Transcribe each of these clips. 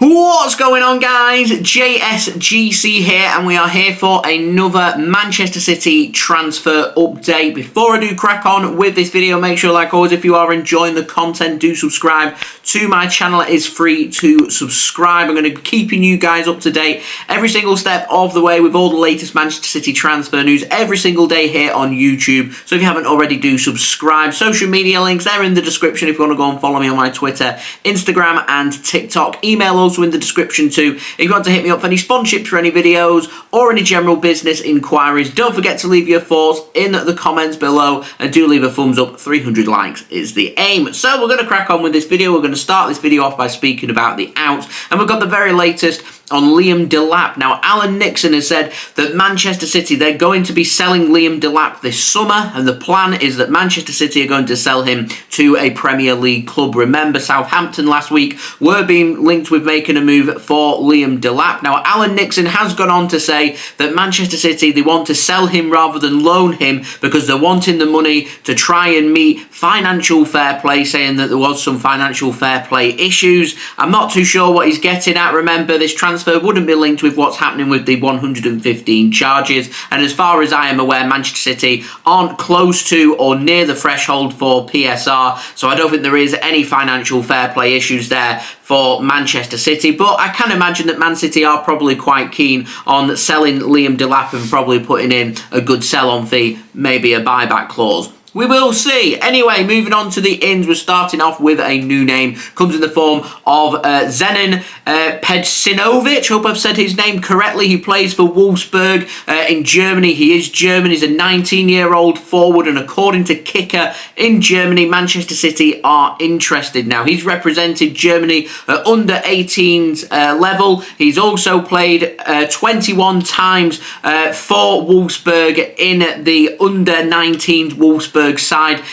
What's going on, guys? JSGC here, and we are here for another Manchester City transfer update. Before I do crack on with this video, make sure, like always, if you are enjoying the content, do subscribe to my channel. It is free to subscribe. I'm going to be keeping you guys up to date every single step of the way with all the latest Manchester City transfer news every single day here on YouTube. So if you haven't already, do subscribe. Social media links, they're in the description if you want to go and follow me on my Twitter, Instagram and TikTok. Email also in the description too if you want to hit me up for any sponsorships for any videos or any general business inquiries. Don't forget to leave your thoughts in the comments below, and do leave a thumbs up. 300 likes is the aim. So we're going to crack on with this video. We're going to start this video off by speaking about the outs, and we've got the very latest on Liam Delap. Now, Alan Nixon has said that Manchester City, they're going to be selling Liam Delap this summer, and the plan is that Manchester City are going to sell him to a Premier League club. Remember, Southampton last week were being linked with making a move for Liam Delap. Now, Alan Nixon has gone on to say that Manchester City, they want to sell him rather than loan him because they're wanting the money to try and meet financial fair play, saying that there was some financial fair play issues. I'm not too sure what he's getting at. Remember, this transfer wouldn't be linked with what's happening with the 115 charges, and as far as I am aware, Manchester City aren't close to or near the threshold for PSR, so I don't think there is any financial fair play issues there for Manchester City. But I can imagine that Man City are probably quite keen on selling Liam Delap and probably putting in a good sell-on fee, maybe a buyback clause. We will see. Anyway, moving on to the ins, we're starting off with a new name. Comes in the form of Dzenan Pejcinovic. Hope I've said his name correctly. He plays for Wolfsburg in Germany. He is German. He's a 19-year-old forward, and according to Kicker in Germany, Manchester City are interested. Now, he's represented Germany at under 18s level. He's also played 21 times for Wolfsburg in the under 19s Wolfsburg side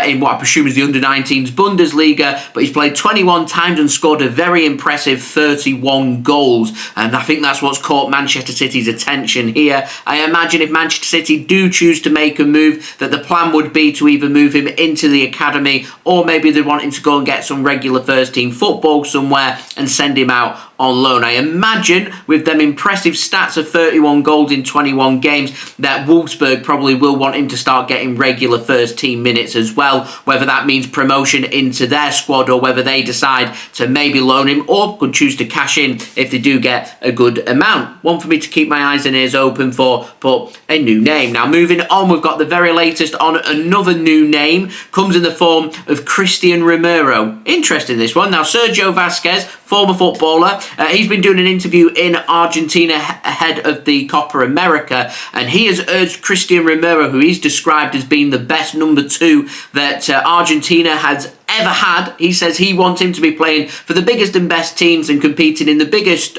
in what I presume is the under-19s Bundesliga, but he's played 21 times and scored a very impressive 31 goals, and I think that's what's caught Manchester City's attention here. I imagine if Manchester City do choose to make a move, that the plan would be to either move him into the academy, or maybe they're wanting to go and get some regular first-team football somewhere and send him out on loan. I imagine with them impressive stats of 31 goals in 21 games that Wolfsburg probably will want him to start getting regular first team minutes as well, whether that means promotion into their squad or whether they decide to maybe loan him or could choose to cash in if they do get a good amount. One for me to keep my eyes and ears open for, but a new name. Now, moving on, we've got the very latest on another new name. Comes in the form of Cristian Romero. Interesting, this one. Now, Sergio Vazquez, former footballer, he's been doing an interview in Argentina ahead of the Copa America, and he has urged Cristian Romero, who he's described as being the best number 2 that Argentina has ever had. He says he wants him to be playing for the biggest and best teams and competing in the biggest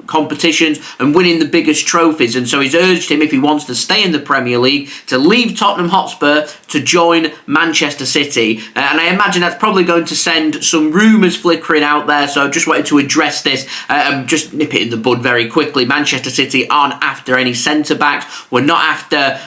competitions and winning the biggest trophies, and so he's urged him, if he wants to stay in the Premier League, to leave Tottenham Hotspur to join Manchester City, and I imagine that's probably going to send some rumours flickering out there, so I just wanted to address this and just nip it in the bud very quickly. Manchester City aren't after any centre-backs. We're not after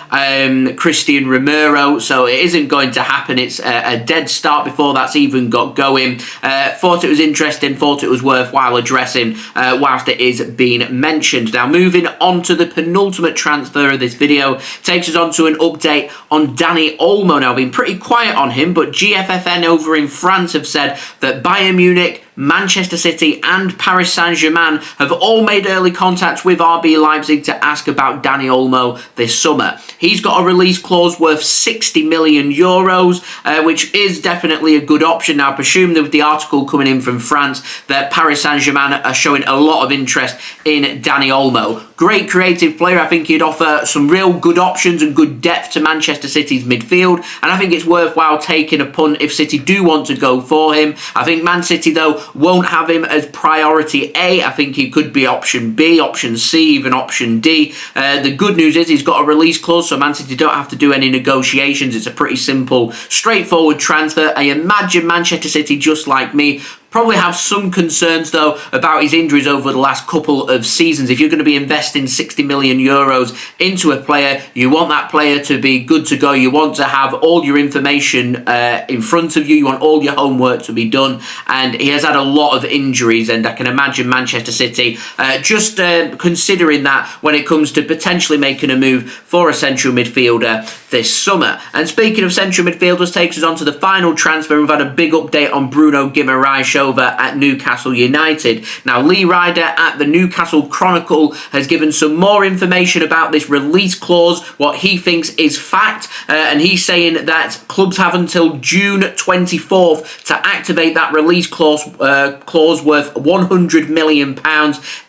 Cristian Romero, so it isn't going to happen. It's a dead start before that's even got going. Thought it was interesting, thought it was worthwhile addressing whilst it is being mentioned. Now, moving on to the penultimate transfer of this video, takes us on to an update on Dani Olmo. Now, been pretty quiet on him, but GFFN over in France have said that Bayern Munich, Manchester City and Paris Saint-Germain have all made early contact with RB Leipzig to ask about Dani Olmo this summer. He's got a release clause worth 60 million euros, which is definitely a good option. Now, I presume that with the article coming in from France that Paris Saint-Germain are showing a lot of interest in Dani Olmo. Great creative player. I think he'd offer some real good options and good depth to Manchester City's midfield, and I think it's worthwhile taking a punt if City do want to go for him. I think Man City, though, won't have him as priority A. I think he could be option B, option C, even option D. The good news is he's got a release clause, so Man City don't have to do any negotiations. It's a pretty simple, straightforward transfer. I imagine Manchester City, just like me, Probably have some concerns though about his injuries over the last couple of seasons. If you're going to be investing 60 million euros into a player, you want that player to be good to go. You want to have all your information in front of you. You want all your homework to be done. And he has had a lot of injuries, and I can imagine Manchester City just considering that when it comes to potentially making a move for a central midfielder this summer. And speaking of central midfielders, takes us on to the final transfer. We've had a big update on Bruno Guimaraes over at Newcastle United. Now, Ryder at the Newcastle Chronicle has given some more information about this release clause, what he thinks is fact, and he's saying that clubs have until June 24th to activate that release clause worth £100 million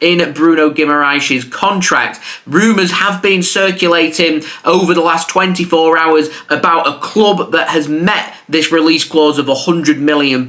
in Bruno Guimaraes' contract. Rumours have been circulating over the last 24 hours about a club that has met this release clause of £100 million.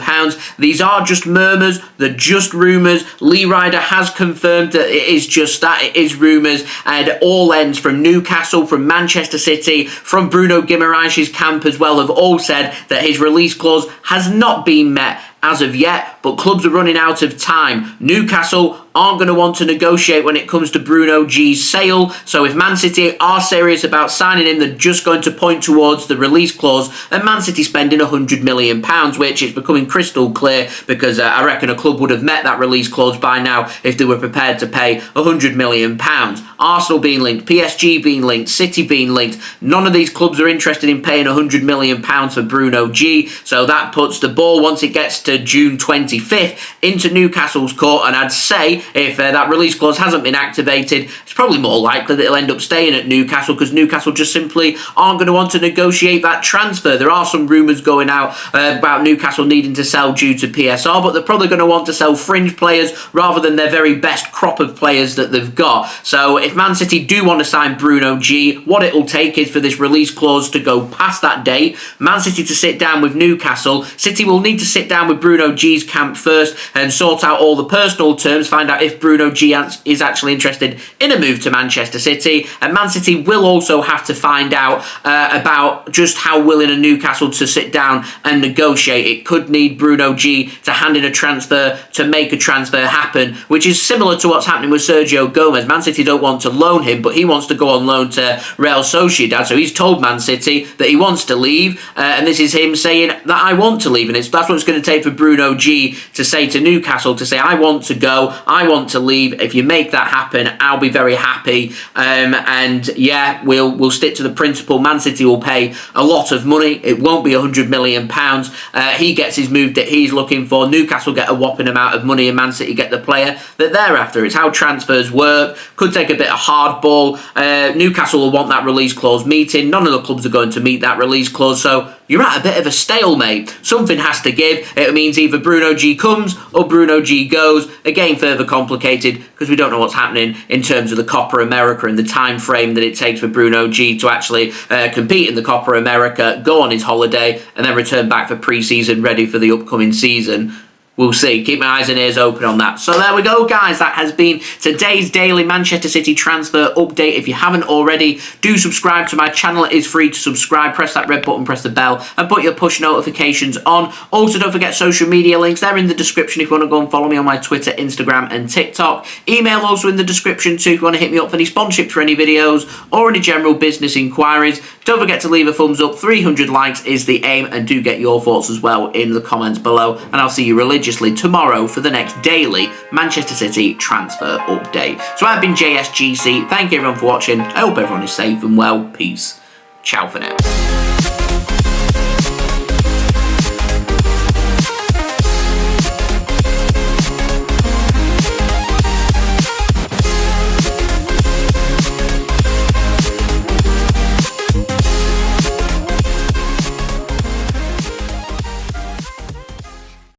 These are just murmurs, they're just rumours. Ryder has confirmed that it is just that, it is rumours, and all ends from Newcastle, from Manchester City, from Bruno Guimaraes' camp as well, have all said that his release clause has not been met as of yet, but clubs are running out of time. Newcastle aren't going to want to negotiate when it comes to Bruno G's sale, so if Man City are serious about signing him, they're just going to point towards the release clause and Man City spending £100 million, which is becoming crystal clear, because I reckon a club would have met that release clause by now if they were prepared to pay £100 million. Arsenal being linked, PSG being linked, City being linked. None of these clubs are interested in paying £100 million for Bruno G, so that puts the ball, once it gets to June 25th, into Newcastle's court, and I'd say if that release clause hasn't been activated, it's probably more likely that he'll end up staying at Newcastle, because Newcastle just simply aren't going to want to negotiate that transfer. There are some rumours going out about Newcastle needing to sell due to PSR, but they're probably going to want to sell fringe players rather than their very best crop of players that they've got. So if Man City do want to sign Bruno G, what it'll take is for this release clause to go past that date, Man City to sit down with Newcastle. City will need to sit down with Bruno G's camp first and sort out all the personal terms, find out if Bruno G is actually interested in a move to Manchester City, and Man City will also have to find out about just how willing are Newcastle to sit down and negotiate. It could need Bruno G to hand in a transfer to make a transfer happen, which is similar to what's happening with Sergio Gomez. Man City don't want to loan him, but he wants to go on loan to Real Sociedad, so he's told Man City that he wants to leave, and this is him saying that I want to leave, and that's what it's going to take for Bruno G to say to Newcastle, to say I want to go, I want to leave. If you make that happen, I'll be very happy. And yeah, we'll stick to the principle. Man City will pay a lot of money. It won't be £100 million. He gets his move that he's looking for. Newcastle get a whopping amount of money, and Man City get the player that they're after. It's how transfers work. Could take a bit of hardball. Newcastle will want that release clause meeting. None of the clubs are going to meet that release clause, so you're at a bit of a stalemate. Something has to give. It means either Bruno G comes or Bruno G goes. Again, further complicated because we don't know what's happening in terms of the Copa America and the time frame that it takes for Bruno G to actually compete in the Copa America, go on his holiday, and then return back for pre-season ready for the upcoming season. We'll see. Keep my eyes and ears open on that. So there we go, guys. That has been today's daily Manchester City transfer update. If you haven't already, do subscribe to my channel. It is free to subscribe. Press that red button, press the bell, and put your push notifications on. Also, don't forget social media links. They're in the description if you want to go and follow me on my Twitter, Instagram, and TikTok. Email also in the description too if you want to hit me up for any sponsorships for any videos or any general business inquiries. Don't forget to leave a thumbs up. 300 likes is the aim, and do get your thoughts as well in the comments below. And I'll see you religiously tomorrow for the next daily Manchester City transfer update. So I've been JSGC. Thank you everyone for watching. I hope everyone is safe and well. Peace. Ciao for now.